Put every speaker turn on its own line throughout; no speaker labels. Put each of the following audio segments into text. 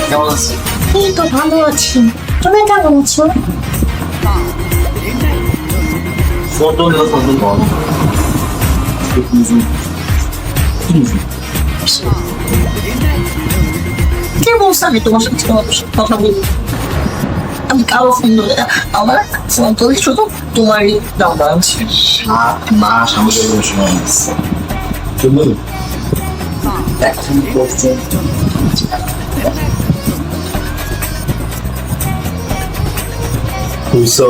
কেমন আছো?
এই তো ভালো আছি। তুমি কেমন আছো?
ফটো বল।
কে বলছে আমি তোমার সাথে কথা বলবো? আমি কারো ফোন ধরে আমার ফোন ধরে শুধু তোমারই নাম্বার আছে।
7 মাস আমাদের সময় আছে। তুমি এখন করছো বুঝছো?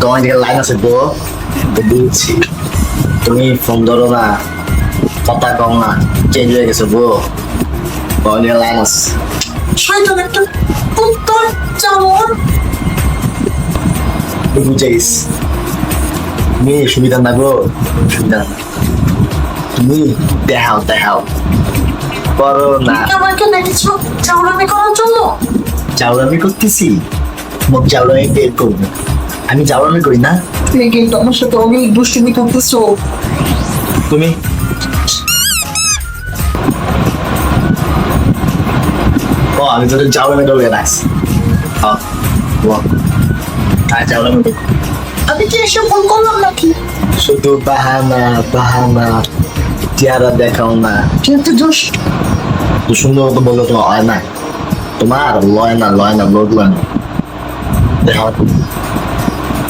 তোমার দিকে লাইন আছে তো বুঝছি। তুমি ফোন ধরো না, কথা কম না, চেঞ্জ হয়ে গেছে বো। তোমার দিকে লাইন আছে।
শয়তান একটা কুত্তার চামড়।
বুঝে গেছি। তুমি সুবিধা না গো, সুবিধা না। তুমি দেখাও করো না।
আমাকে দেখেছো চাউরামি করার জন্য?
চাউরামি করতেছি? মোক চাউরামি বের করবো। আমি চাউরামি করি না।
তুমি কিন্তু আমার সাথে অনেক দুষ্টুমি করতেছো।
তুমি ও আমি তোদের চাউরামি করবে না। চাউরামি করবো।
আমি কি এসে ফোন করলাম নাকি?
শুধু বাহানা চেহারা দেখাও না।
কিন্তু দোষ
তো সুন্দর মতো বললো তোমার হয় না, তোমার লয় না লোক লয় না। দেখাও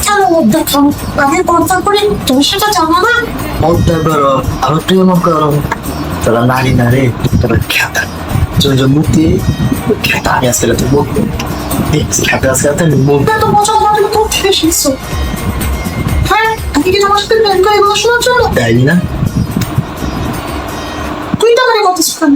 কেন মুখ দেখাও? আমি পর্দা করি, তুমি সেটা জানো না?
পর্দা করো, আরো প্রেম করো। তোরা নারী না রে, তোরা খ্যাতা। মূর্তি খ্যাতা। আমি আজকে রাতে বলবো খ্যাতা, আজকে রাতে আমি বলবো।
এত বছর ধরে তুমি কোথায় এসেছো? হ্যাঁ, আমি কি তোমার সাথে প্রেম করে এগুলো শোনার জন্য?
তাই না?
তুই তো আমাকে কথা শোনান।